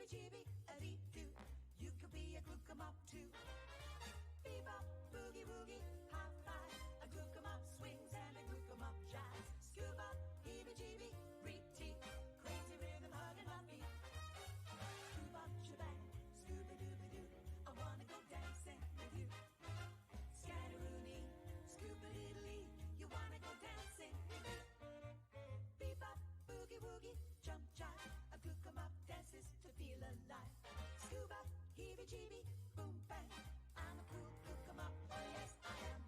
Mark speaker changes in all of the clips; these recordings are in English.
Speaker 1: heebie-jeebie, a dee-doo. You could be a gluck 'em up too. Bebop, boogie woogie, high five. A gluck 'em up swings and a gluck 'em up jives. Scuba, heebie-jeebie, reet-teet. Crazy rhythm hugging my feet. Bebop, shebang, scooby-dooby-doo. I wanna go dancing with you. Scatteroony, scuba-diddly. You wanna go dancing with me. Bebop, boogie woogie, jump jive. A gluck 'em up dances to feel alive. Scuba, heebie-jeebie, boom bang. I'm a cool gluck 'em up, oh yes I am.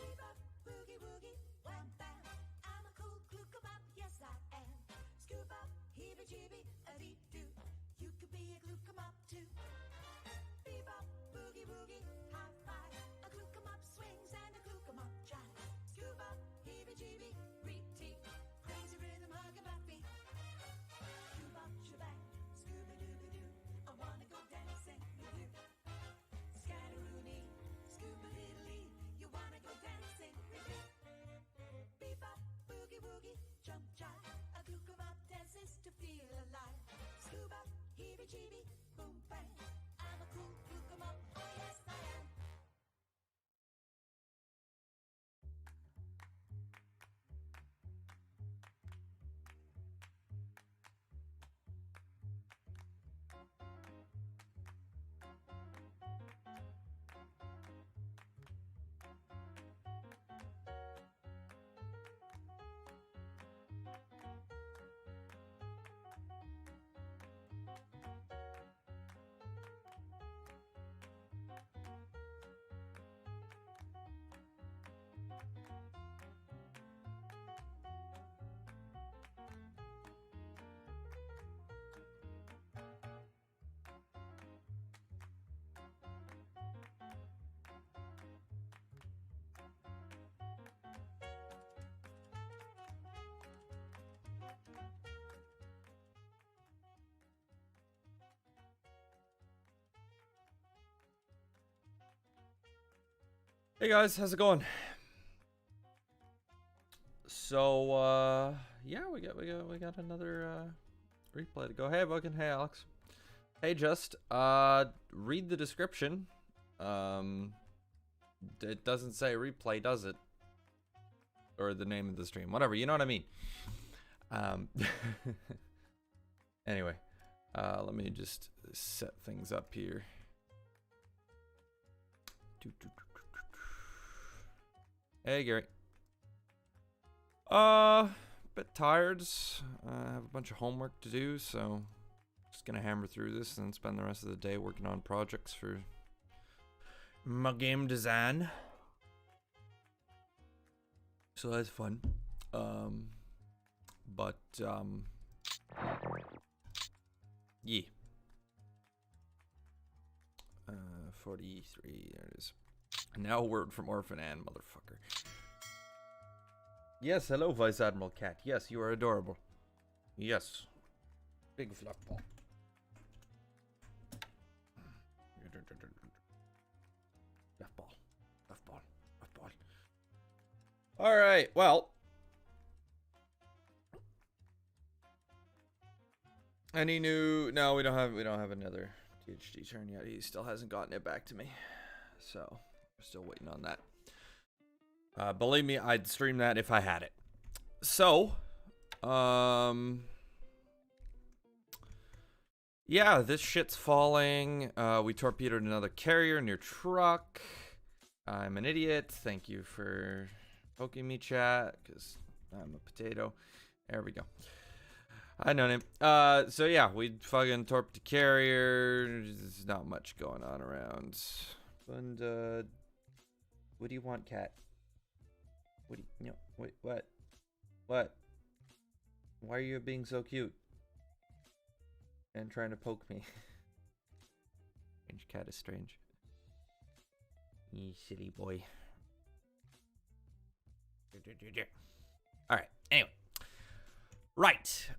Speaker 1: Bebop, boogie woogie, wham bam. I'm a cool gluck 'em up, yes I am. Scuba, heebie-jeebie, a dee-doo. You could be a gluck 'em up too. Bebop, boogie woogie, high five. A gluck 'em up swings and a gluck 'em up jives. Scuba, heebie-jeebie, reet-teet. Crazy rhythm hugging my feet. Bebop, shebang, scooby-dooby-doo. I wanna go dancing with you. Scatteroony, scuba-diddly. You wanna go dancing with me. Bebop, boogie woogie, jump jive. A gluck 'em up dances to feel alive. Scuba, heebie-jeebie, boom bang. I'm a cool gluck 'em up, oh yes I am.
Speaker 2: Hey guys, how's it going? So yeah, we got another replay to go. Hey Bogan, hey Alex. Hey just read the description. It doesn't say replay, does it? Or the name of the stream, whatever, you know what I mean. Anyway, let me just set things up here. Hey Gary. Bit tired. I have a bunch of homework to do, so just gonna hammer through this and spend the rest of the day working on projects for my game design. So that's fun. Yeah. 43, there it is. Now a word from Orphan Ann, motherfucker. Yes, hello, Vice Admiral Cat. Yes, you are adorable. Yes. Big fluff ball. Left ball. Left ball. Left ball. Alright, well. Any new... No, we don't have another THD turn yet. He still hasn't gotten it back to me. So, we're still waiting on that. Believe me, I'd stream that if I had it. So, Yeah, this shit's falling. We torpedoed another carrier near truck. I'm an idiot. Thank you for poking me, chat, because I'm a potato. There we go. I know him. So yeah, we fucking torped the carrier. There's not much going on around. And, what do you want, cat? What do you, wait, what? What? Why are you being so cute? And trying to poke me. Strange cat is strange. You silly boy. Alright, anyway. Right.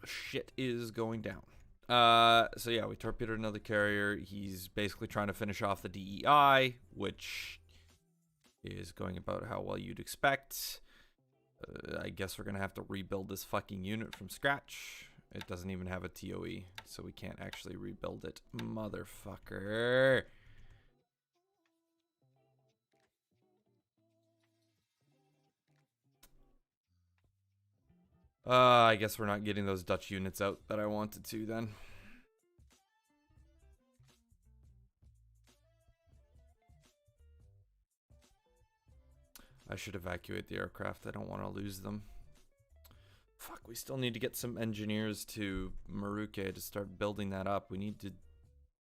Speaker 2: Shit is going down. So yeah, we torpedoed another carrier. He's basically trying to finish off the DEI, which is going about how well you'd expect. I guess we're gonna have to rebuild this fucking unit from scratch. It doesn't even have a TOE, so we can't actually rebuild it. Motherfucker. I guess we're not getting those Dutch units out that I wanted to then. I should evacuate the aircraft. I don't want to lose them. Fuck, we still need to get some engineers to Maruke to start building that up. We need to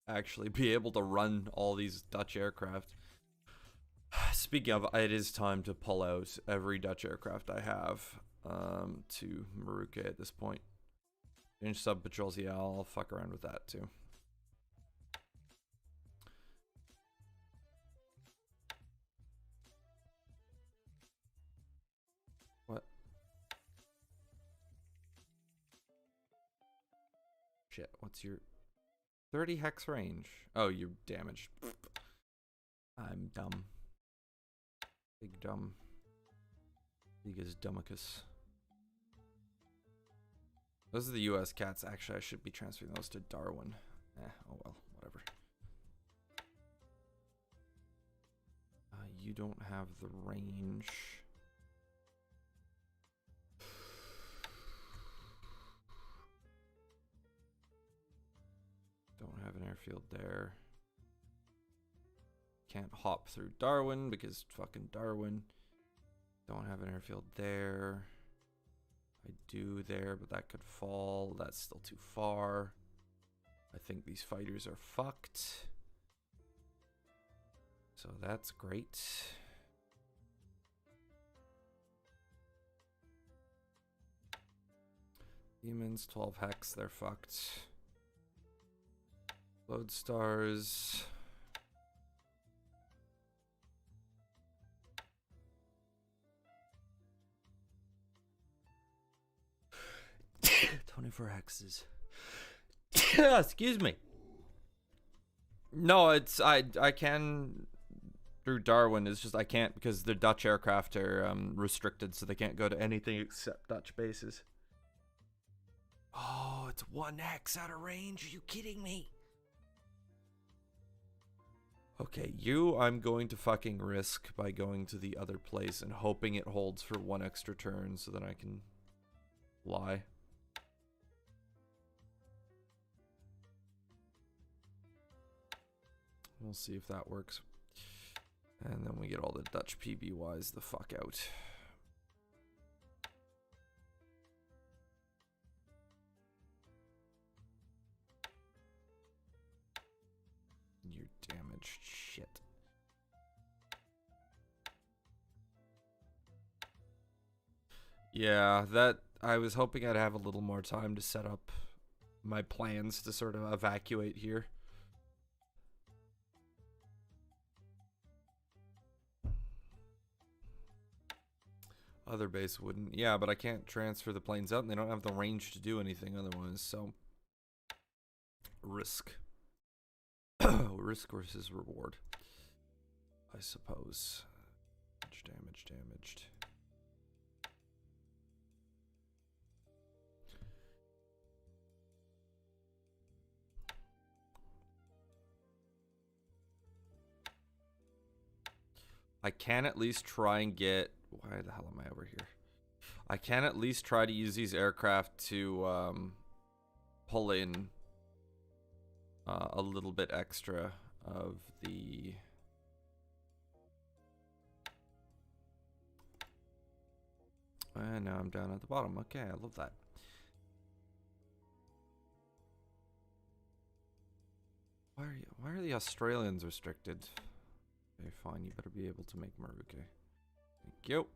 Speaker 2: actually be able to run all these Dutch aircraft. Speaking of, it is time to pull out every Dutch aircraft I have to Maruke at this point. Change sub patrols, yeah, I'll fuck around with that too. What? Shit, what's your 30 hex range? Oh, you're damaged. I'm dumb. Big dumb. Big as Dummicus. Those are the US cats. Actually, I should be transferring those to Darwin. Oh well, whatever. You don't have the range. Don't have an airfield there. Can't hop through Darwin because fucking Darwin. Don't have an airfield there. I do there, but that could fall. That's still too far. I think these fighters are fucked. So that's great. Demons, 12 hex, they're fucked. Lodestars. For hexes. Excuse me. No, it's I can through Darwin. It's just I can't because the Dutch aircraft are restricted, so they can't go to anything except Dutch bases. Oh, it's 1 hex out of range. Are you kidding me? Okay, I'm going to fucking risk by going to the other place and hoping it holds for 1 extra turn so that I can fly. We'll see if that works. And then we get all the Dutch PBYs the fuck out. You're damaged. Shit. Yeah, that I was hoping I'd have a little more time to set up my plans to sort of evacuate here. Other base wouldn't. Yeah, but I can't transfer the planes out and they don't have the range to do anything otherwise, so risk. Risk versus reward, I suppose. Damaged. I can at least try and get... Why the hell am I over here? I can at least try to use these aircraft to pull in a little bit extra of the... And now I'm down at the bottom. Okay, I love that. Why are the Australians restricted? Okay, fine. You better be able to make Maruke. Thank you.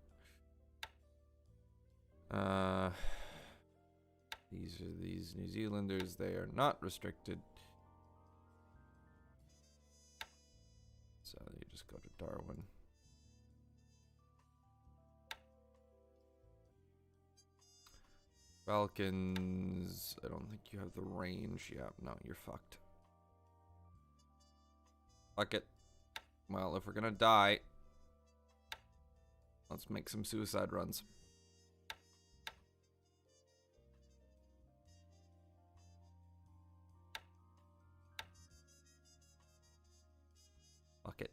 Speaker 2: These are these New Zealanders. They are not restricted. So you just go to Darwin. Falcons. I don't think you have the range. Yeah, no, you're fucked. Fuck it. Well, if we're gonna die, let's make some suicide runs. Fuck it.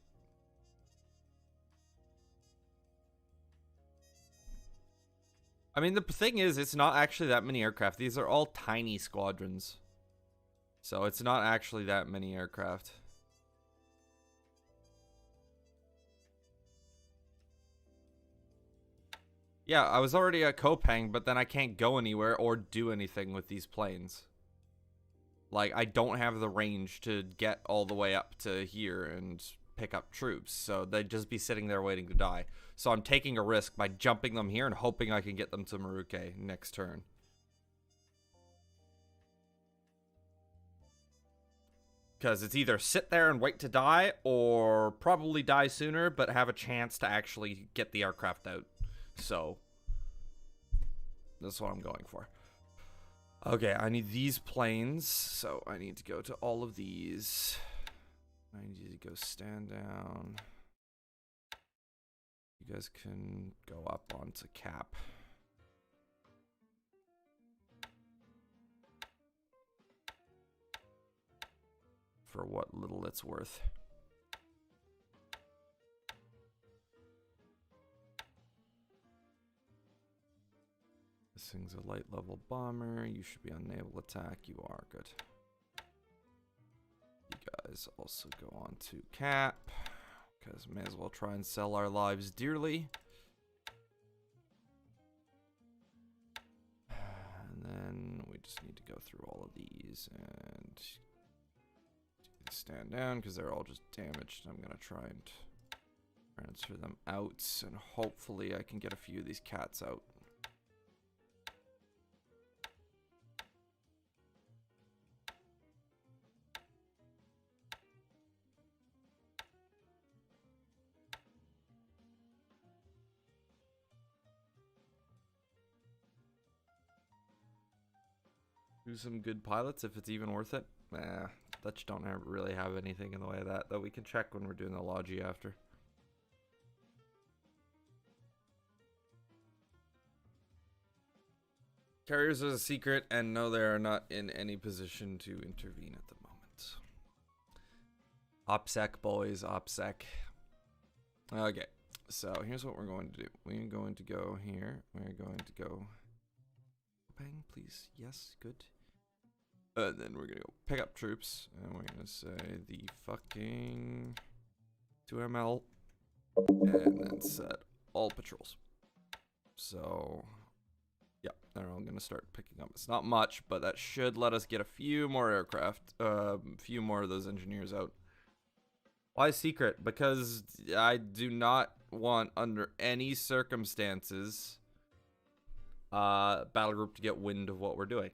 Speaker 2: I mean, the thing is, it's not actually that many aircraft. These are all tiny squadrons. So it's not actually that many aircraft. Yeah, I was already at Kopang, but then I can't go anywhere or do anything with these planes. Like, I don't have the range to get all the way up to here and pick up troops, so they'd just be sitting there waiting to die. So I'm taking a risk by jumping them here and hoping I can get them to Maruke next turn. Because it's either sit there and wait to die, or probably die sooner, but have a chance to actually get the aircraft out. So, that's what I'm going for. Okay, I need these planes, so I need to go to all of these. I need to go stand down. You guys can go up onto cap. For what little it's worth. This thing's a light level bomber. You should be on naval attack. You are good. You guys also go on to cap. Because may as well try and sell our lives dearly. And then we just need to go through all of these and stand down because they're all just damaged. I'm going to try and transfer them out, and hopefully I can get a few of these cats out. Do some good pilots if it's even worth it. Nah, Dutch don't really have anything in the way of that we can check when we're doing the logi after. Carriers are a secret, and no, they are not in any position to intervene at the moment. OPSEC, boys, OPSEC. Okay, so here's what we're going to do. We're going to go here. We're going to go... Bang, please. Yes, good. Then we're gonna go pick up troops, and we're gonna say the fucking 2ML, and then set all patrols. So, yeah, they're all gonna start picking up. It's not much, but that should let us get a few more aircraft, a few more of those engineers out. Why secret? Because I do not want, under any circumstances, Battle Group to get wind of what we're doing.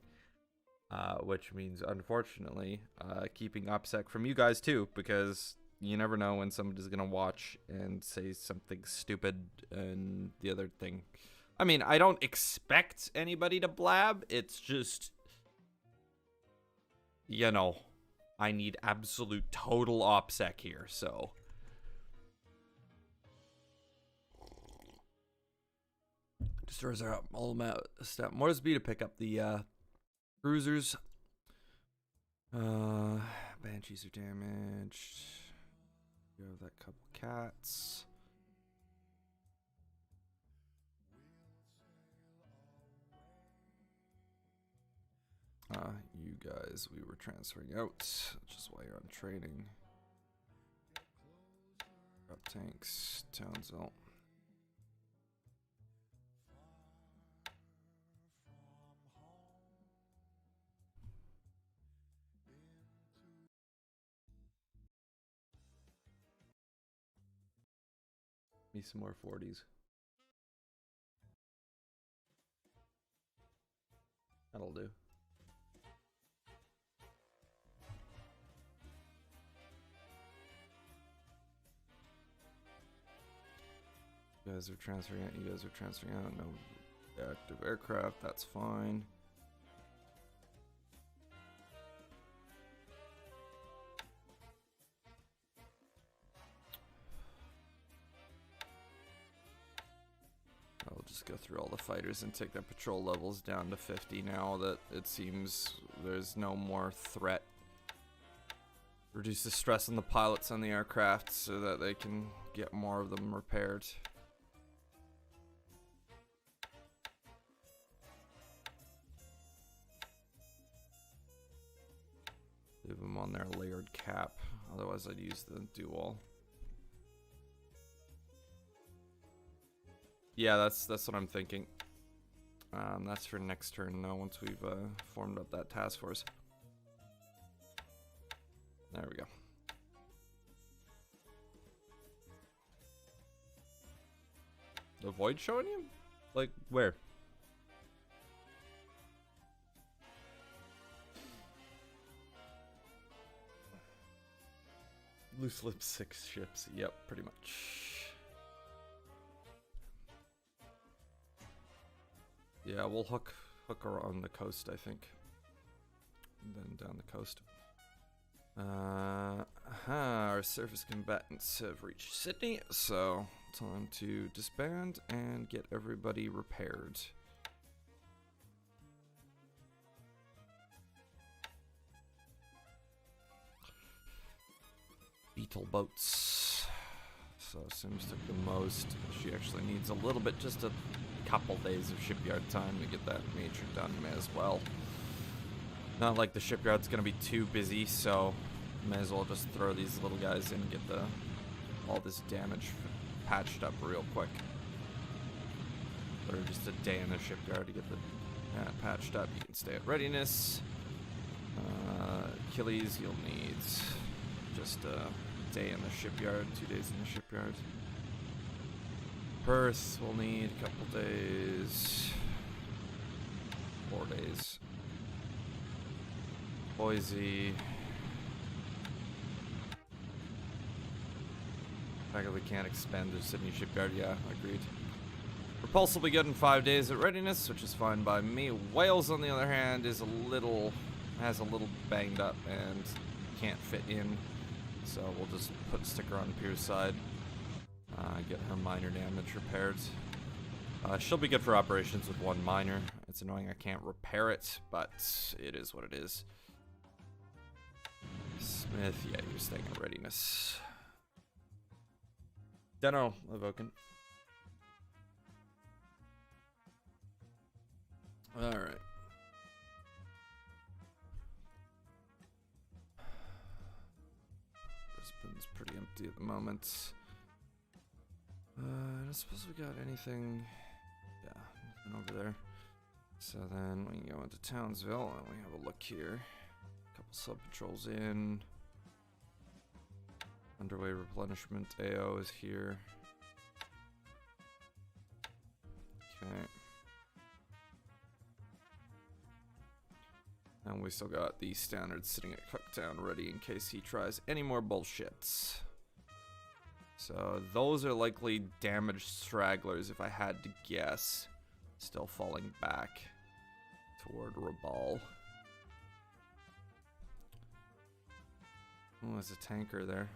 Speaker 2: Which means, unfortunately, keeping OPSEC from you guys too, because you never know when somebody's gonna watch and say something stupid and the other thing. I mean, I don't expect anybody to blab, it's just, you know, I need absolute total OPSEC here, so. Destroyers are up, all out, step. More speed to pick up the, cruisers. Banshees are damaged. We have that couple cats. You guys, we were transferring out, which is why you're on training. Up tanks, Townsville. Me some more 40s. That'll do. You guys are transferring out. You guys are transferring out. No active aircraft. That's fine. I'll just go through all the fighters and take their patrol levels down to 50 now that it seems there's no more threat. Reduce the stress on the pilots on the aircraft so that they can get more of them repaired. Leave them on their layered cap, otherwise I'd use the dual. Yeah, that's what I'm thinking. That's for next turn though, once we've formed up that task force. There we go. The void showing you? Like, where? Loose lips 6 ships. Yep, pretty much. Yeah, we'll hook around the coast, I think. And then down the coast. Our surface combatants have reached Sydney, so time to disband and get everybody repaired. Beetle boats. So Sims took the most. She actually needs a little bit, just a couple days of shipyard time to get that major done as well. Not like the shipyard's gonna be too busy, so may as well just throw these little guys in and get all this damage patched up real quick. Or just a day in the shipyard to get that patched up. You can stay at readiness. Achilles, you'll need just a day in the shipyard, 2 days in the shipyard. Perth will need a couple days. 4 days. Boise. The fact that we can't expand the Sydney shipyard, yeah, agreed. Repulse will be good in 5 days at readiness, which is fine by me. Wales, on the other hand, has a little banged up and can't fit in, so we'll just put sticker on Pier's side. Get her minor damage repaired. She'll be good for operations with 1 minor. It's annoying I can't repair it, but it is what it is. Smith, yeah, you're staying in readiness. Deno, Evoken. Alright. Brisbane's pretty empty at the moment. I don't suppose we got anything. Yeah, nothing over there. So then we can go into Townsville and we have a look here. Couple sub patrols in. Underway replenishment. AO is here. Okay. And we still got the standards sitting at Cooktown ready in case he tries any more bullshits. So those are likely damaged stragglers if I had to guess. Still falling back toward Rabal. Oh, there's a tanker there.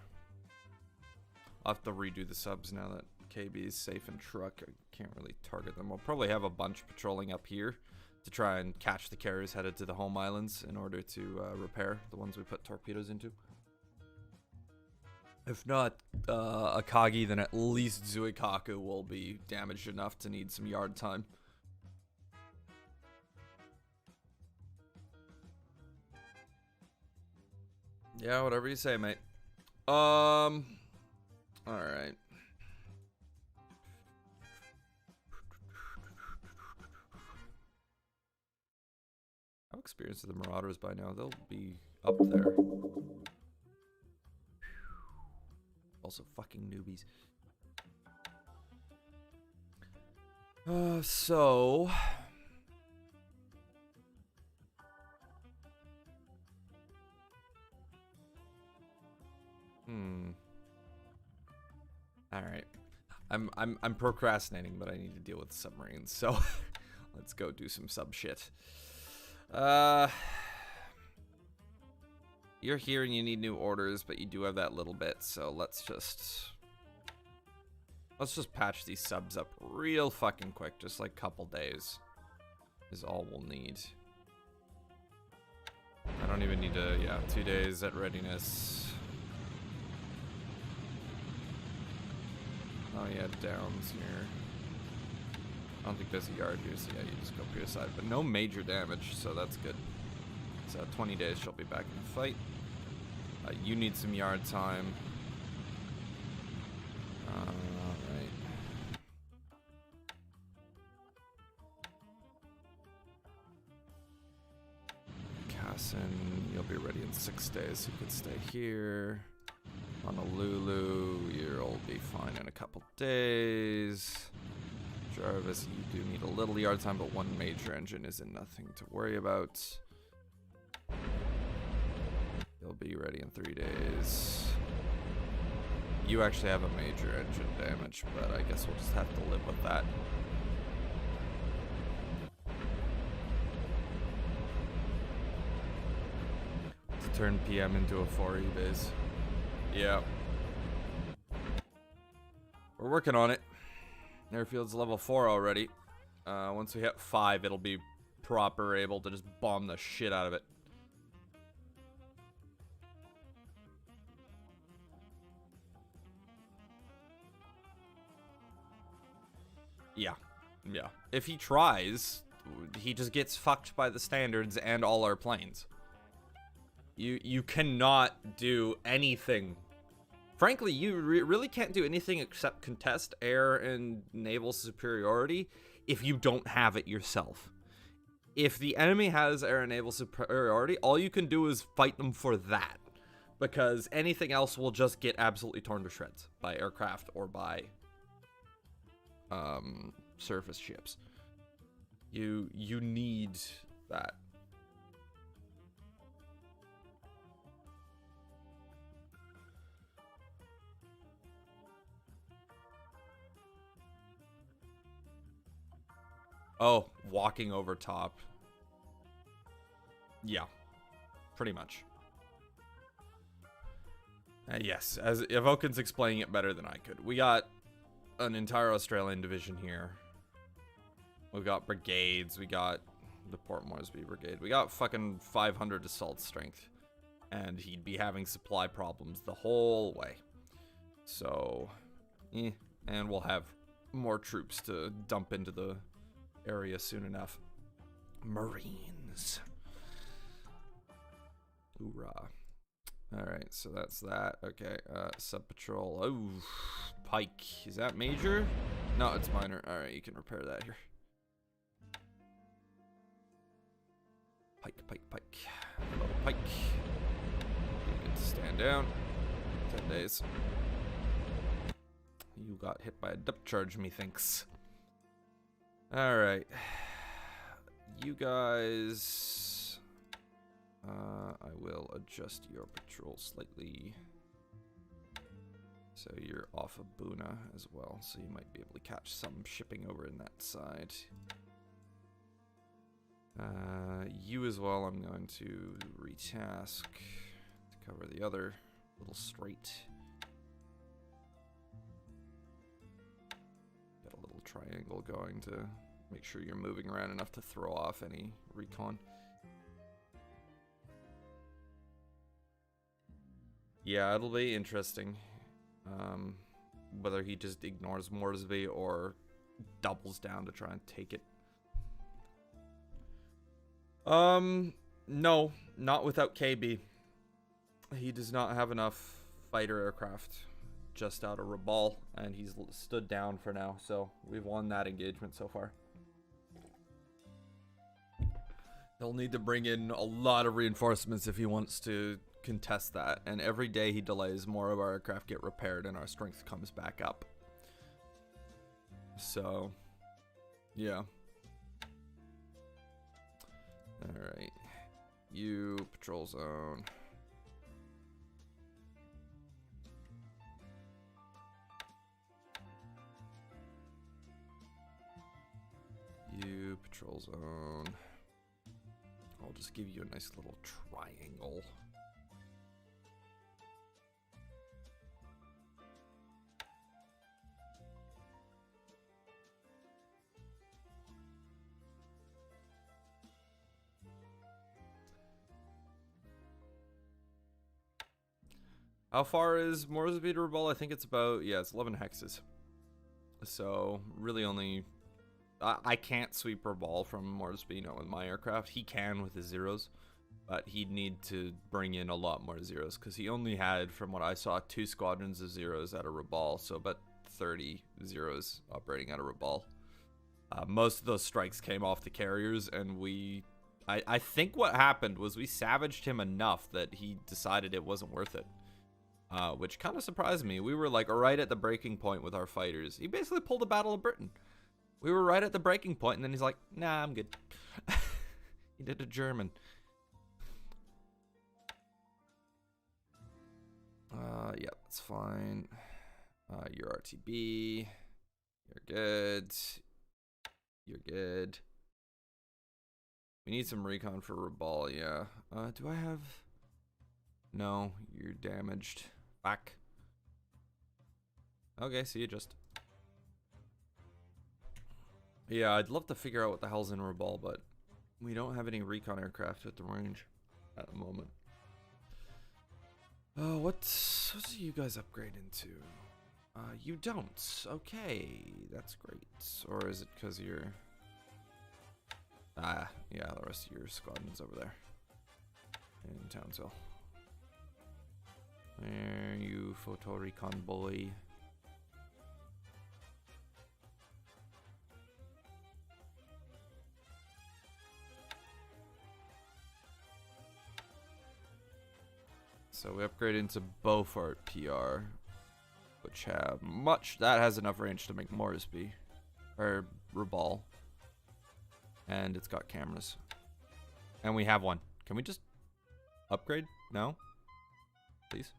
Speaker 2: I'll have to redo the subs now that KB is safe in truck. I can't really target them. I'll probably have a bunch patrolling up here to try and catch the carriers headed to the home islands in order to repair the ones we put torpedoes into. If not Akagi, then at least Zuikaku will be damaged enough to need some yard time. Yeah, whatever you say, mate. Alright. I've experienced the Marauders by now. They'll be up there. Also fucking newbies. So... Alright. I'm procrastinating, but I need to deal with submarines, so let's go do some sub shit. You're here and you need new orders, but you do have that little bit, so let's just patch these subs up real fucking quick, just like couple days is all we'll need. I don't even need to, yeah, 2 days at readiness. Oh yeah, downs here. I don't think there's a yard here, so yeah, you just go for your side. But no major damage, so that's good. So 20 days she'll be back in the fight. You need some yard time. Alright. Cassin, you'll be ready in 6 days, so you can stay here. Honolulu, you'll be fine in a couple days. Jarvis, you do need a little yard time, but one major engine isn't nothing to worry about. You'll be ready in 3 days. You actually have a major engine damage, but I guess we'll just have to live with that. To turn PM into a 4E base. Yeah. We're working on it. Airfield's level 4 already. Once we hit 5, it'll be proper able to just bomb the shit out of it. Yeah. Yeah. If he tries, he just gets fucked by the standards and all our planes. You cannot do anything. Frankly, you really can't do anything except contest air and naval superiority if you don't have it yourself. If the enemy has air and naval superiority, all you can do is fight them for that. Because anything else will just get absolutely torn to shreds by aircraft or by surface ships. You need that. Oh, walking over top. Yeah, pretty much. Yes, as Evokin's explaining it better than I could. We got an entire Australian division here. We've got brigades. We got the Port Moresby Brigade. We got fucking 500 assault strength. And he'd be having supply problems the whole way. So, and we'll have more troops to dump into the area soon enough. Marines. Hoorah. Alright, so that's that. Okay, sub patrol. Oh, pike. Is that major? No, it's minor. Alright, you can repair that here. Pike, pike, pike. Little pike. You get to stand down. 10 days. You got hit by a depth charge, methinks. Alright. You guys... I will adjust your patrol slightly. So you're off of Buna as well, so you might be able to catch some shipping over in that side. You as well, I'm going to retask to cover the other little strait. Got a little triangle going to make sure you're moving around enough to throw off any recon. Yeah, it'll be interesting. Whether he just ignores Moresby or doubles down to try and take it. No, not without KB. He does not have enough fighter aircraft just out of Rabal, and he's stood down for now, so we've won that engagement so far. He'll need to bring in a lot of reinforcements if he wants to contest that, and every day he delays, more of our aircraft get repaired and our strength comes back up. So, yeah. Alright. You, patrol zone. You, patrol zone. I'll just give you a nice little triangle. How far is Moresby to Rabal? I think it's about, yeah, it's 11 hexes. So, really only... I can't sweep Rabal from Moresby, no, with my aircraft. He can with his zeros, but he'd need to bring in a lot more zeros, because he only had, from what I saw, 2 squadrons of zeros out of Rabal, so about 30 zeros operating out of Rabal. Most of those strikes came off the carriers, and I think what happened was we savaged him enough that he decided it wasn't worth it. Which kind of surprised me. We were like right at the breaking point with our fighters. He basically pulled a Battle of Britain. We were right at the breaking point, and then he's like, nah, I'm good. He did a German. Yeah, that's fine. You're RTB. You're good. You're good. We need some recon for Rabal, yeah. Do I have... No, you're damaged. Back. Okay, see you just. Yeah, I'd love to figure out what the hell's in Rabal, but we don't have any recon aircraft at the range at the moment. Oh, what do you guys upgrade into? You don't. Okay, that's great. Or is it because you're... Ah, yeah, the rest of your squadron's over there. In Townsville. There, you photo recon boy. So we upgrade into Beaufort PR, which have much. That has enough range to make Moresby or Rabal, and it's got cameras, and we have one. Can we just upgrade? No, please.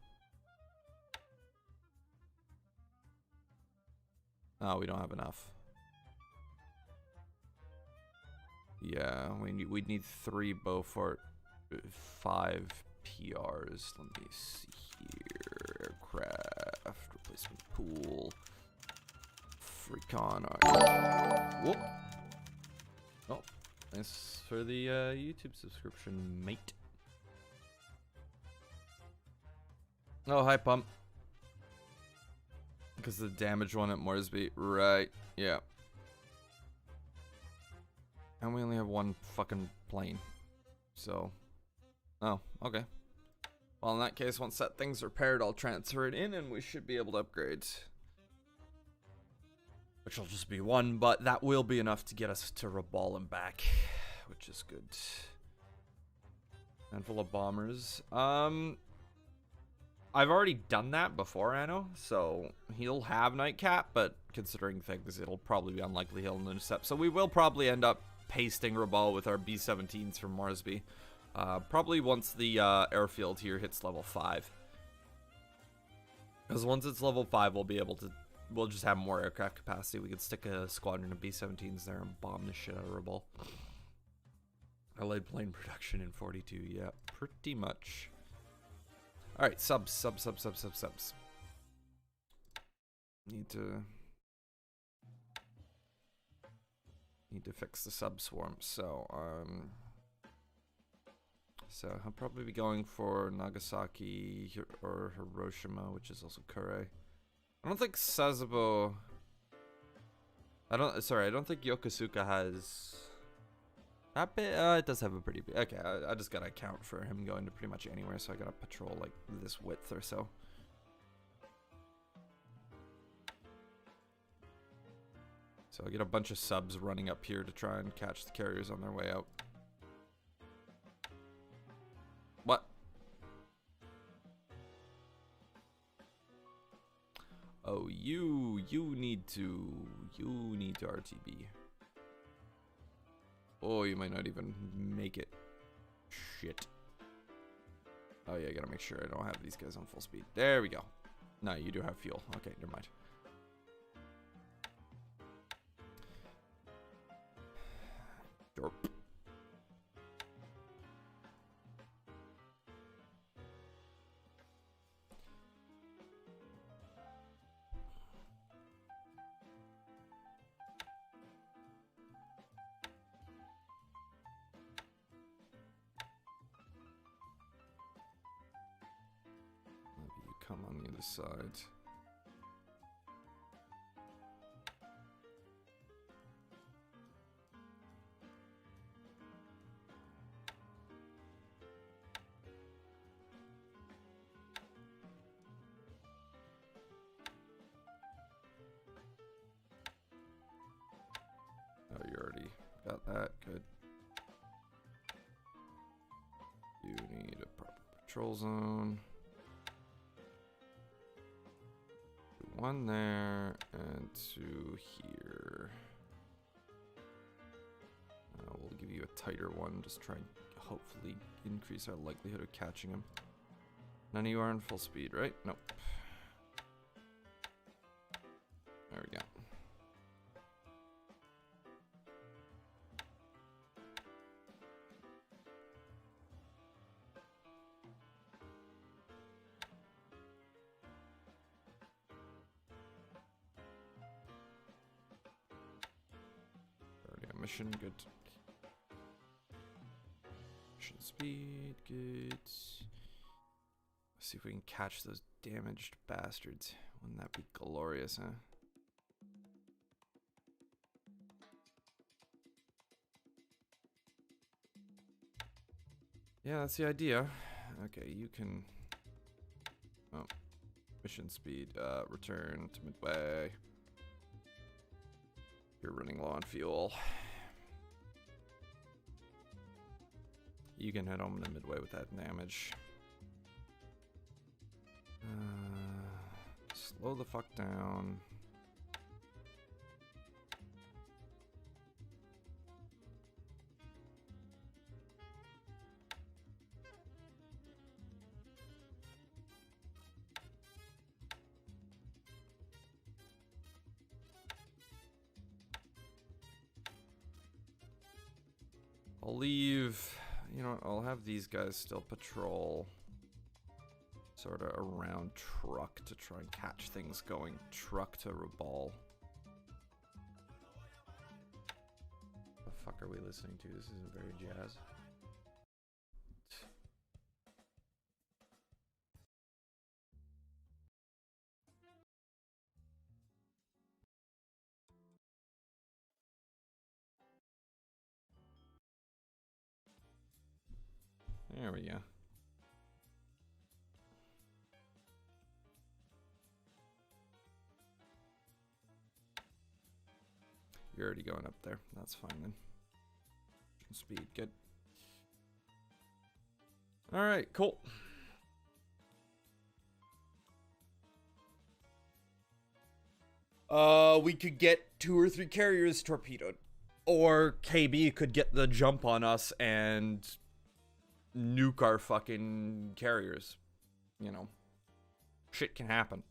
Speaker 2: Oh, we don't have enough. Yeah, we'd need 3 Beaufort, 5 PRs. Let me see here. Aircraft, replacement pool, Recon. Whoop. Oh, thanks for the YouTube subscription, mate. Oh, hi, Pump. Because the damaged one at Moresby. Right, yeah. And we only have 1 fucking plane. So. Oh, okay. Well, in that case, once that thing's repaired, I'll transfer it in and we should be able to upgrade. Which will just be 1, but that will be enough to get us to Rabal and back. Which is good. Handful of bombers. I've already done that before, Anno, so he'll have Nightcap, but considering things, it'll probably be unlikely he'll intercept. So we will probably end up pasting Rabal with our B-17s from Moresby. Probably once the airfield here hits level 5. Because once it's level 5, we'll be able to... We'll just have more aircraft capacity. We could stick a squadron of B-17s there and bomb the shit out of Rabal. Allied plane production in 42, yeah, pretty much. Alright, subs. Need to fix the sub swarm, so I'll probably be going for Nagasaki or Hiroshima, which is also Kure. I don't think Sasebo... I don't think Yokosuka has That bit, it does have a pretty big... Okay, I just gotta account for him going to pretty much anywhere, so I gotta patrol, like, this width or so. So I get a bunch of subs running up here to try and catch the carriers on their way out. What? Oh, you need to RTB. Oh, you might not even make it. Shit. Oh yeah, I gotta make sure I don't have these guys on full speed. There we go. No, you do have fuel. Okay, never mind. Derp. Maybe you come on the other side. Oh, you already got that. Good. You need a proper patrol zone. One there and two here. We'll give you a tighter one. Just try and hopefully increase our likelihood of catching him. None of you are in full speed, right? Nope. There we go. Already a mission, good. Mission speed, good. Let's see if we can catch those damaged bastards. Wouldn't that be glorious, huh? Yeah, that's the idea. Okay, you can... Oh. Mission speed, return to midway. You're running low on fuel. You can head home to midway with that damage. Slow the fuck down. I'll leave, you know, I'll have these guys still patrol sort of around truck to try and catch things going truck to Rabal. The fuck are we listening to? This isn't very jazz. There we go. You're already going up there. That's fine then. Speed, good. Alright, cool. We could get 2 or 3 carriers torpedoed. Or KB could get the jump on us and nuke our fucking carriers. You know. Shit can happen.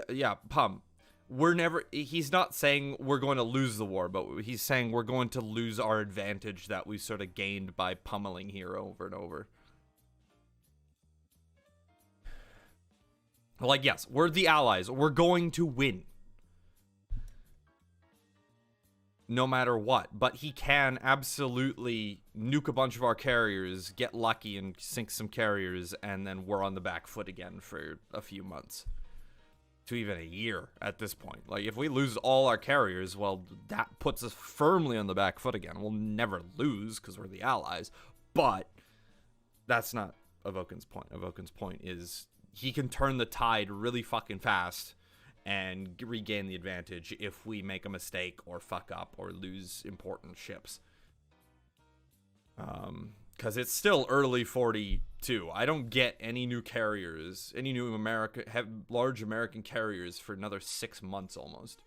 Speaker 2: Yeah, Pum. We're never... He's not saying we're going to lose the war, but he's saying we're going to lose our advantage that we sort of gained by pummeling here over and over. Like, yes, we're the allies. We're going to win. No matter what. But he can absolutely nuke a bunch of our carriers, get lucky and sink some carriers, and then we're on the back foot again for a few months. to even a year at this point. Like, if we lose all our carriers, well, that puts us firmly on the back foot again. We'll never lose because we're the allies, but that's not Avoken's point. Avoken's point is he can turn the tide really fucking fast and regain the advantage if we make a mistake or fuck up or lose important ships. Because it's still early 42. I don't get any new carriers, any new large American carriers for another 6 months almost.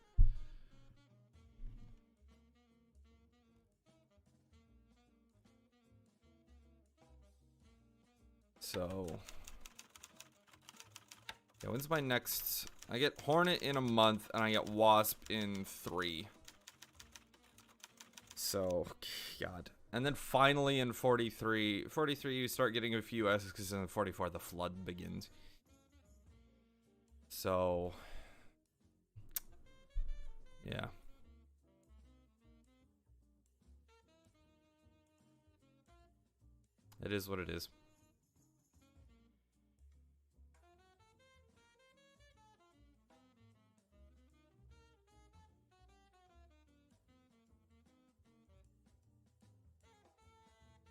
Speaker 2: So, yeah, when's my next? I get Hornet in a month, and I get Wasp in 3. So, God. And then finally in 43, you start getting a few S's, because in 44 the flood begins. So, yeah. It is what it is.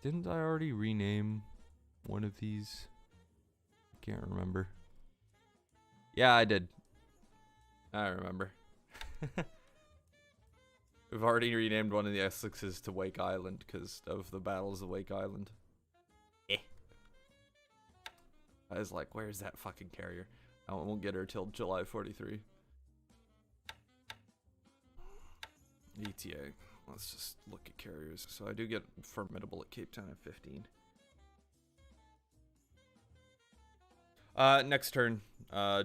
Speaker 2: Didn't I already rename one of these? I can't remember. Yeah, I did. I remember. We've already renamed one of the Essexes to Wake Island because of the battles of Wake Island. I was like, where's that fucking carrier? I won't get her till July 43. ETA. Let's just look at carriers. So I do get Formidable at Cape Town at 15. Next turn,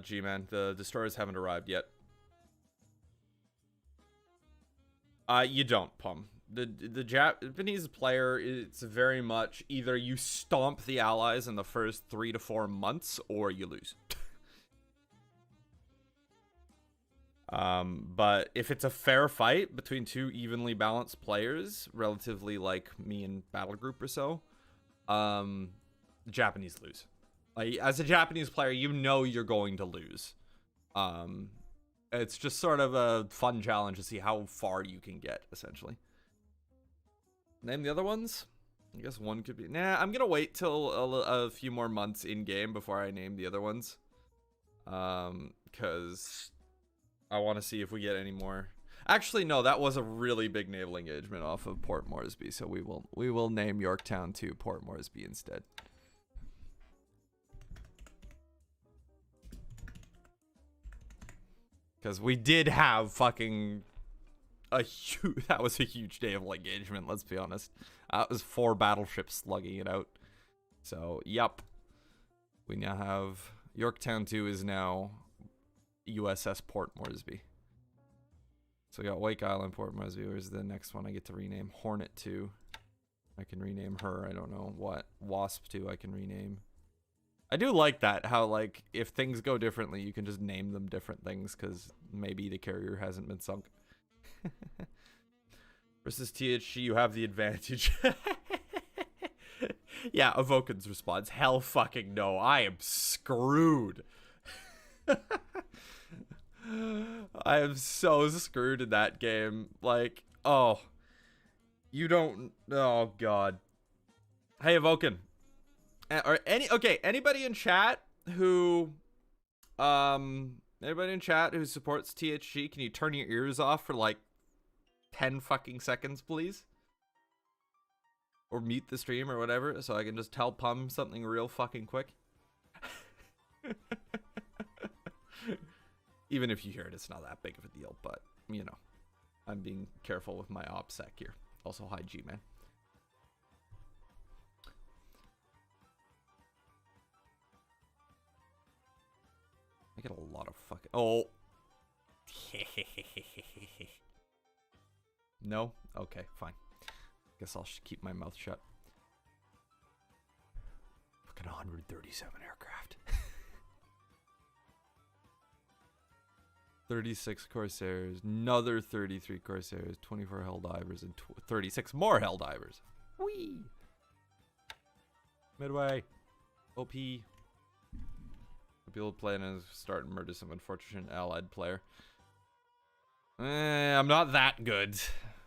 Speaker 2: G-Man. The destroyers haven't arrived yet. You don't, Pum. The Japanese player, it's very much either you stomp the allies in the first 3 to 4 months, or you lose. But if it's a fair fight between two evenly balanced players, relatively like me and Battle Group or so, the Japanese lose. Like, as a Japanese player, you know you're going to lose. It's just sort of a fun challenge to see how far you can get, essentially. Name the other ones? I guess one could be... Nah, I'm gonna wait till a few more months in-game before I name the other ones. Because I want to see if we get any more. Actually, no, that was a really big naval engagement off of Port Moresby, so we will name Yorktown to Port Moresby instead. Because we did have fucking that was a huge naval engagement, let's be honest. That was 4 battleships slugging it out. So, yup. We now have... Yorktown 2 is now USS Port Moresby. So we got Wake Island, Port Moresby. Where's the next one I get to rename? Hornet 2. I can rename her. I don't know what. Wasp 2 I can rename. I do like that, how, like, if things go differently, you can just name them different things, because maybe the carrier hasn't been sunk. Versus THG, you have the advantage. Yeah, Avoken's response. Hell fucking no, I am screwed. I am so screwed in that game. Like, oh. You don't... Oh, God. Hey, Avoken. Or anybody in chat who... Anybody in chat who supports THG, can you turn your ears off for, like, 10 fucking seconds, please? Or mute the stream or whatever, so I can just tell Pum something real fucking quick. Even if you hear it, it's not that big of a deal, but, you know. I'm being careful with my OPSEC here. Also, hi, G-Man. I get a lot of fucking... Oh! No? Okay, fine. Guess I'll keep my mouth shut. Fucking 137 aircraft. 36 Corsairs, another 33 Corsairs, 24 Helldivers, and 36 more Helldivers. Whee! Midway. OP. People playing and start and murder some unfortunate allied player. I'm not that good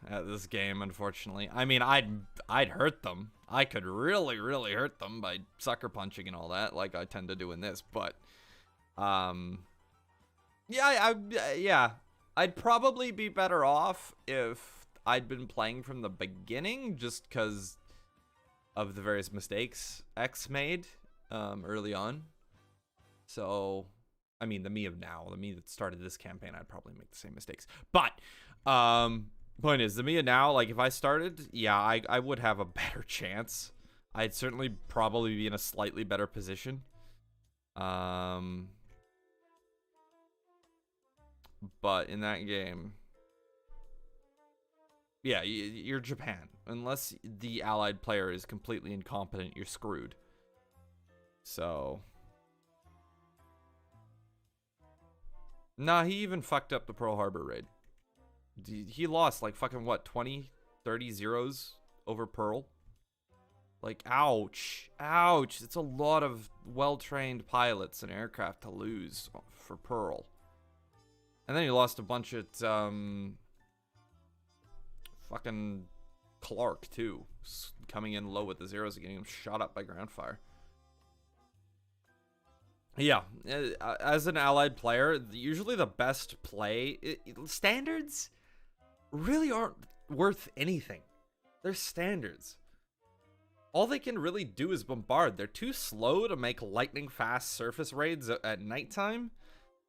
Speaker 2: at this game, unfortunately. I mean, I'd hurt them. I could really, really hurt them by sucker punching and all that, like I tend to do in this. But, yeah, I'd probably be better off if I'd been playing from the beginning, just because of the various mistakes X made early on. So, I mean, the me of now, the me that started this campaign, I'd probably make the same mistakes. But, point is, the me of now, like, if I started, yeah, I would have a better chance. I'd certainly probably be in a slightly better position. But in that game, yeah, you're Japan. Unless the allied player is completely incompetent, you're screwed. So... Nah, he even fucked up the Pearl Harbor raid. He lost, like, fucking, what, 20, 30 zeros over Pearl? Like, ouch. Ouch. It's a lot of well-trained pilots and aircraft to lose for Pearl. And then he lost a bunch at, fucking Clark, too. Coming in low with the zeros and getting him shot up by ground fire. Yeah, as an allied player, usually the best play... standards really aren't worth anything. They're standards. All they can really do is bombard. They're too slow to make lightning-fast surface raids at nighttime.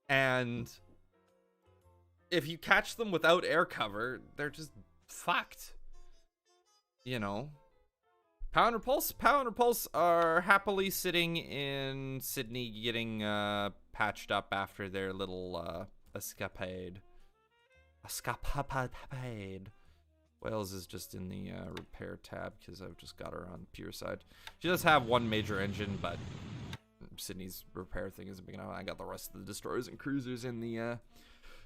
Speaker 2: And if you catch them without air cover, they're just fucked. You know? Power and Repulse are happily sitting in Sydney getting patched up after their little escapade. Wales is just in the repair tab because I've just got her on pure side. She does have one major engine, but Sydney's repair thing isn't big enough. I got the rest of the destroyers and cruisers in the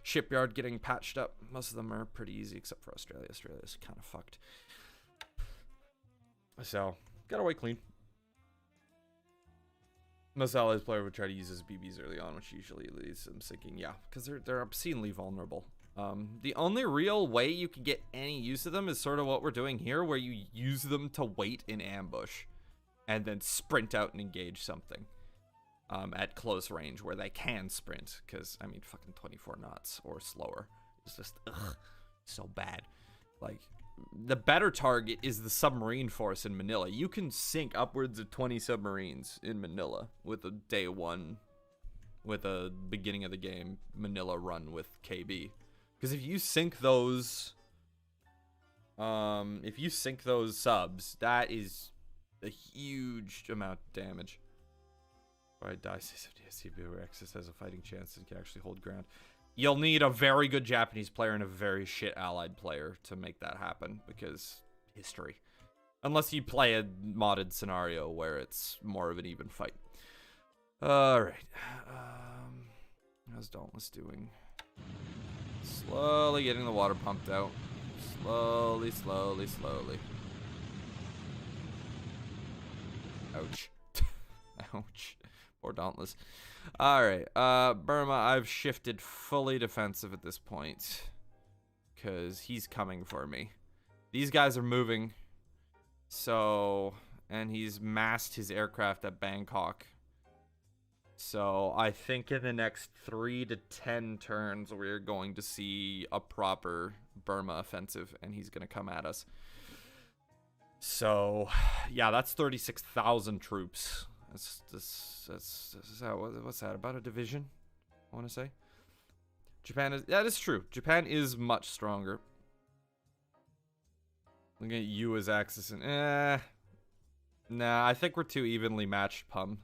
Speaker 2: shipyard getting patched up. Most of them are pretty easy except for Australia. Australia's kind of fucked. So, got away clean. Most allies player would try to use his BBs early on, which usually leads them sinking. Yeah, because they're obscenely vulnerable. The only real way you can get any use of them is sort of what we're doing here, where you use them to wait in ambush and then sprint out and engage something at close range where they can sprint. Because, I mean, fucking 24 knots or slower. It's just, ugh, so bad. Like... The better target is the submarine force in Manila. You can sink upwards of 20 submarines in Manila with a day one, with a beginning of the game Manila run with KB. Because if you sink those, subs, that is a huge amount of damage. Or I die, CBO Axis has a fighting chance and can actually hold ground. You'll need a very good Japanese player and a very shit allied player to make that happen, because history. Unless you play a modded scenario where it's more of an even fight. Alright. How's Dauntless doing? Slowly getting the water pumped out. Slowly. Ouch. Ouch. Poor Dauntless. Alright, Burma, I've shifted fully defensive at this point. Because he's coming for me. These guys are moving. So, and he's massed his aircraft at Bangkok. So, I think in the next 3 to 10 turns, we're going to see a proper Burma offensive. And he's going to come at us. So, yeah, that's 36,000 troops. What's that, about a division, I want to say? That is true. Japan is much stronger. Looking at you as Axis and, nah, I think we're too evenly matched, Pum.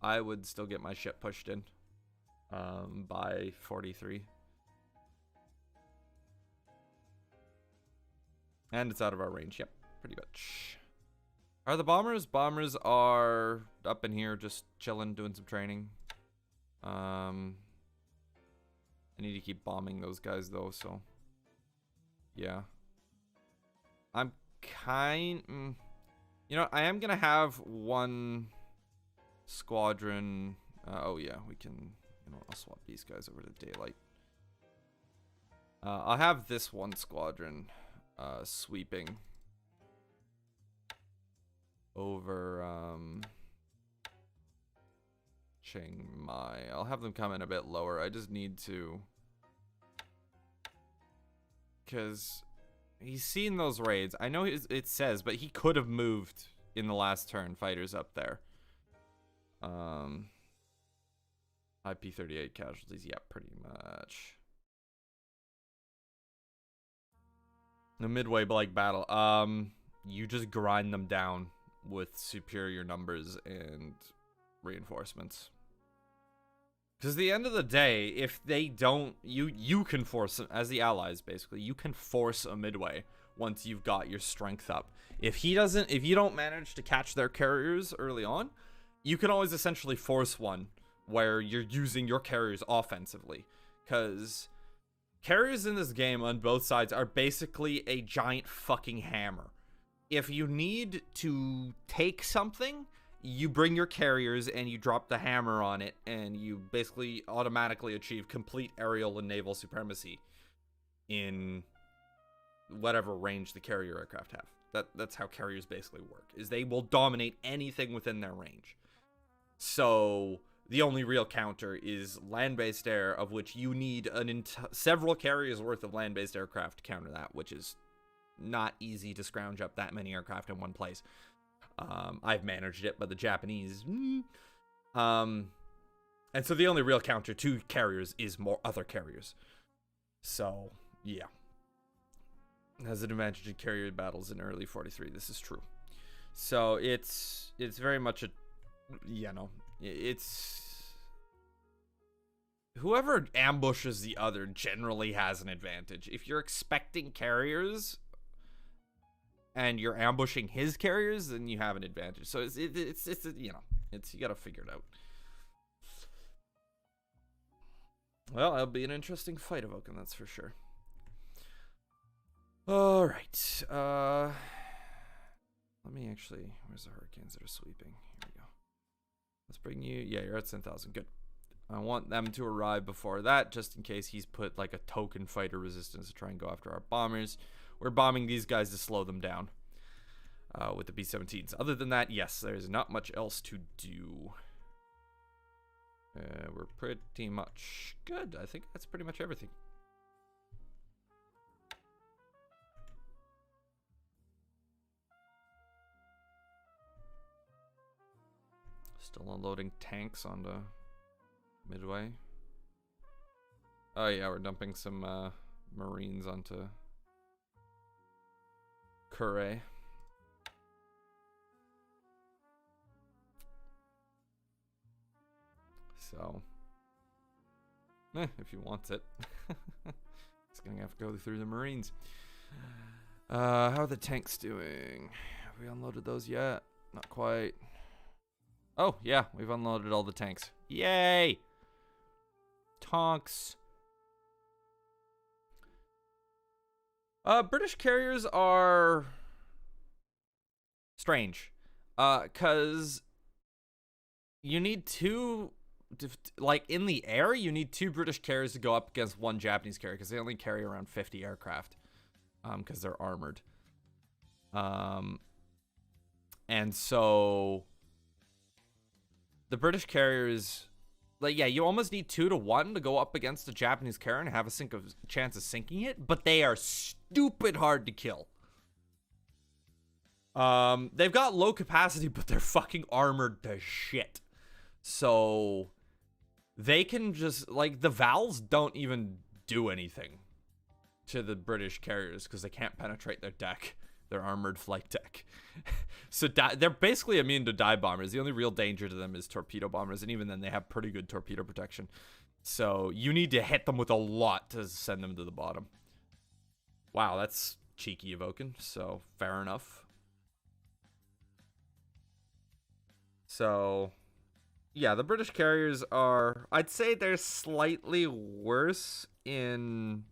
Speaker 2: I would still get my ship pushed in, by 43. And it's out of our range, yep, pretty much. Are the bombers? Bombers are up in here just chilling, doing some training. I need to keep bombing those guys though, so yeah. I'm you know, I am gonna have one squadron Oh yeah, we can, you know, I'll swap these guys over to daylight. I'll have this one squadron sweeping over Chiang Mai. I'll have them come in a bit lower. I just need to, because he's seen those raids. I know it says, but he could have moved in the last turn fighters up there. IP38 casualties, yeah, pretty much. The midway like battle, you just grind them down with superior numbers and reinforcements. Because at the end of the day, if they don't, you can force them, as the allies basically, you can force a midway once you've got your strength up. If you don't manage to catch their carriers early on, you can always essentially force one where you're using your carriers offensively. Because carriers in this game on both sides are basically a giant fucking hammer. If you need to take something, you bring your carriers and you drop the hammer on it, and you basically automatically achieve complete aerial and naval supremacy in whatever range the carrier aircraft have. That's how carriers basically work, is they will dominate anything within their range. So the only real counter is land-based air, of which you need several carriers worth of land-based aircraft to counter that, which is not easy to scrounge up that many aircraft in one place. I've managed it, but the Japanese, and so the only real counter to carriers is more other carriers. So yeah, it has an advantage in carrier battles in early 43. This is true. So it's very much a, you know, it's whoever ambushes the other generally has an advantage. If you're expecting carriers and you're ambushing his carriers, then you have an advantage. So it's you know, you gotta figure it out. Well, it'll be an interesting fight, Evoken, that's for sure. All right. Let me actually, where's the hurricanes that are sweeping? Here we go. Let's bring you, yeah, you're at 10,000, good. I want them to arrive before that, just in case he's put like a token fighter resistance to try and go after our bombers. We're bombing these guys to slow them down with the B-17s. Other than that, yes, there's not much else to do. We're pretty much good. I think that's pretty much everything. Still unloading tanks onto Midway. Oh yeah, we're dumping some Marines onto Kure. So, if you want it. It's gonna have to go through the Marines. How are the tanks doing? Have we unloaded those yet? Not quite. Oh, yeah, we've unloaded all the tanks. Yay! Tonks. British carriers are strange. 'Cause you need two, like in the air, you need two British carriers to go up against one Japanese carrier, because they only carry around 50 aircraft. Because they're armored. And so the British carriers, like, yeah, you almost need 2-to-1 to go up against a Japanese carrier and have a chance of sinking it, but they are stupid hard to kill. They've got low capacity, but they're fucking armored to shit. So they can just, like, the Vals don't even do anything to the British carriers because they can't penetrate their deck. Their armored flight deck. So they're basically immune to dive bombers. The only real danger to them is torpedo bombers, and even then they have pretty good torpedo protection. So you need to hit them with a lot to send them to the bottom. Wow, that's cheeky, Evoken. So fair enough. So yeah, the British carriers are, I'd say they're slightly worse in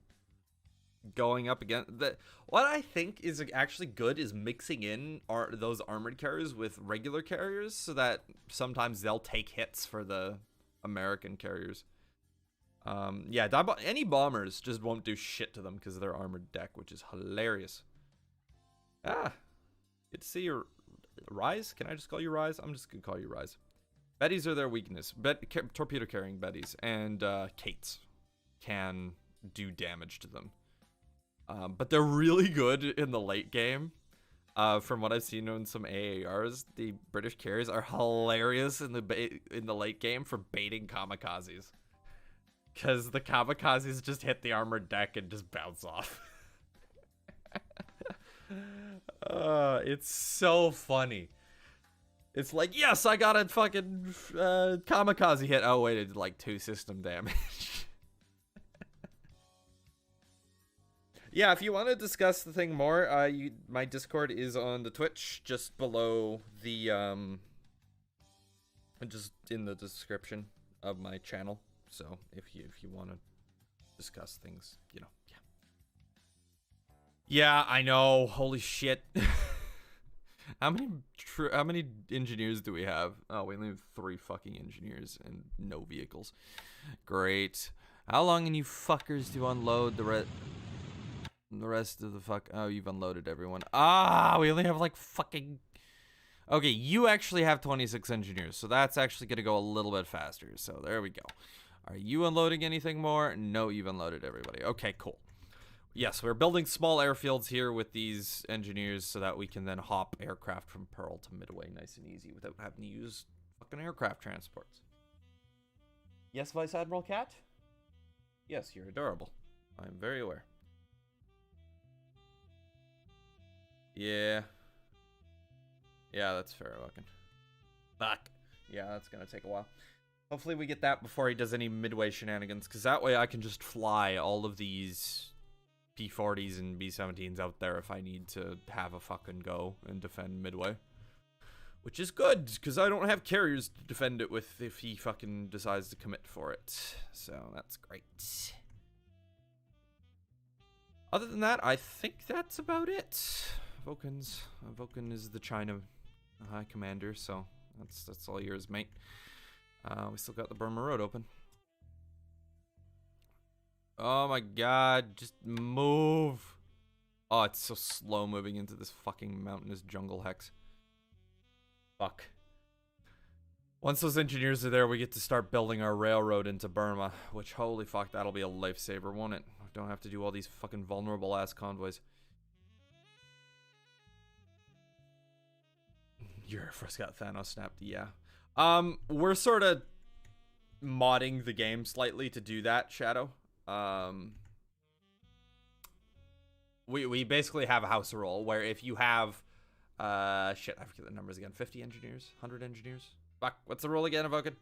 Speaker 2: going up against what I think is actually good is mixing in those armored carriers with regular carriers, so that sometimes they'll take hits for the American carriers. Yeah, any bombers just won't do shit to them because of their armored deck, which is hilarious. Ah, good to see you, Rise. Can I just call you Rise? I'm just gonna call you Rise. Betties are their weakness. Torpedo carrying Betties and Kates can do damage to them, but they're really good in the late game. From what I've seen on some AARs, the British carriers are hilarious in the late game for baiting kamikazes. Because the kamikazes just hit the armored deck and just bounce off. It's so funny. It's like, yes, I got a fucking kamikaze hit. Oh, wait, it did like 2 system damage. Yeah, if you want to discuss the thing more, my Discord is on the Twitch, just below the, just in the description of my channel. So if you want to discuss things, you know, yeah. Yeah, I know. Holy shit. How many engineers do we have? Oh, we only have 3 fucking engineers and no vehicles. Great. How long can you fuckers to unload the rest of the fuck? Oh, you've unloaded everyone. Ah, we only have like fucking. Okay, you actually have 26 engineers, so that's actually gonna go a little bit faster. So there we go. Are you unloading anything more? No, you've unloaded everybody. Okay, cool. Yes, we're building small airfields here with these engineers so that we can then hop aircraft from Pearl to Midway nice and easy without having to use fucking aircraft transports. Yes, Vice Admiral Cat? Yes, you're adorable. I'm very aware. Yeah. Yeah, that's fair, fucking. Fuck. Yeah, that's gonna take a while. Hopefully we get that before he does any Midway shenanigans, because that way I can just fly all of these P-40s and B-17s out there if I need to have a fucking go and defend Midway. Which is good, because I don't have carriers to defend it with if he fucking decides to commit for it. So that's great. Other than that, I think that's about it. Vulcan is the China High Commander, so that's all yours, mate. We still got the Burma Road open. Oh my god, just move. Oh, it's so slow moving into this fucking mountainous jungle hex. Fuck. Once those engineers are there, we get to start building our railroad into Burma, which, holy fuck, that'll be a lifesaver, won't it? Don't have to do all these fucking vulnerable ass convoys. Your Air Force got Thanos snapped, yeah. We're sort of modding the game slightly to do that, Shadow. We basically have a house rule where if you have, shit, I forget the numbers again. 50 engineers? 100 engineers? Fuck, what's the rule again, Evoken?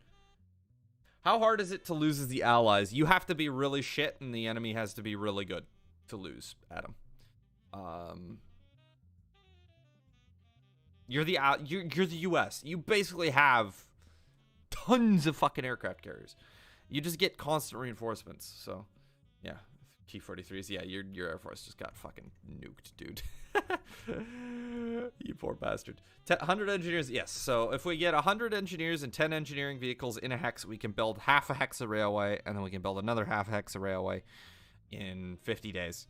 Speaker 2: How hard is it to lose as the allies? You have to be really shit, and the enemy has to be really good to lose, Adam. You're the U.S. You basically have tons of fucking aircraft carriers. You just get constant reinforcements. So, yeah, T-43s. Yeah, your Air Force just got fucking nuked, dude. You poor bastard. 100 engineers. Yes. So if we get 100 engineers and 10 engineering vehicles in a hex, we can build half a hex of railway, and then we can build another half hex of railway in 50 days.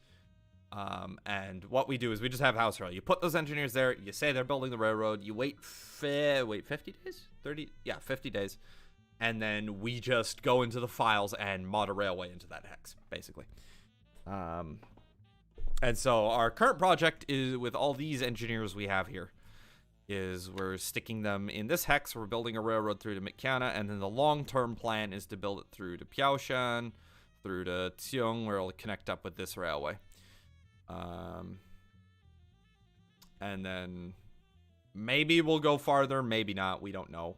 Speaker 2: And what we do is we just have house rail. You put those engineers there. You say they're building the railroad. You wait 50 days? 30? Yeah, 50 days. And then we just go into the files and mod a railway into that hex, basically. And so our current project is, with all these engineers we have here, is we're sticking them in this hex. We're building a railroad through to Mikyana, and then the long-term plan is to build it through to Piaoshan, through to Tsiong, where it'll connect up with this railway. And then maybe we'll go farther, maybe not. We don't know.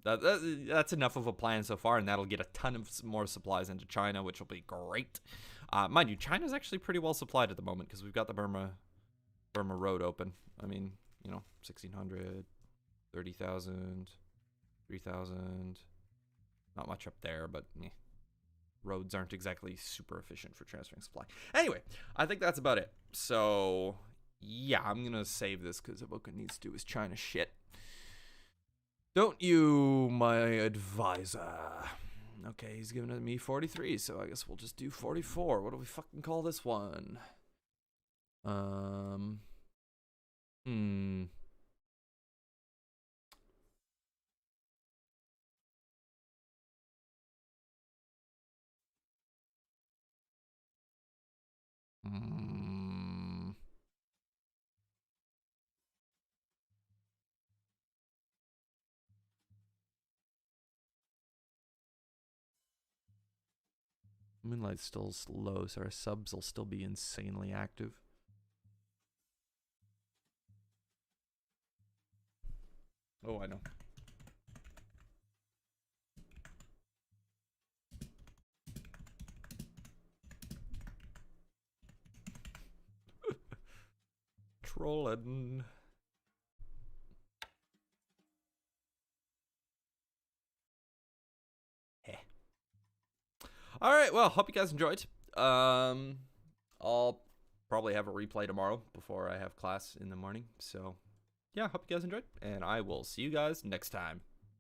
Speaker 2: That's enough of a plan so far, and that'll get a ton of more supplies into China, which will be great. Mind you, China's actually pretty well supplied at the moment because we've got the Burma Road open. I mean, you know, 1,600, 30,000, 3,000. Not much up there, but roads aren't exactly super efficient for transferring supply. Anyway, I think that's about it. So, yeah, I'm going to save this because Avoka needs to do his China shit. Don't you, my advisor? Okay, he's giving me 43, so I guess we'll just do 44. What do we fucking call this one? Hmm. Hmm. Moonlight's still low, so our subs will still be insanely active. Oh, I know. Trolling. Heh. All right, well, hope you guys enjoyed. I'll probably have a replay tomorrow before I have class in the morning. So, yeah, hope you guys enjoyed, and I will see you guys next time.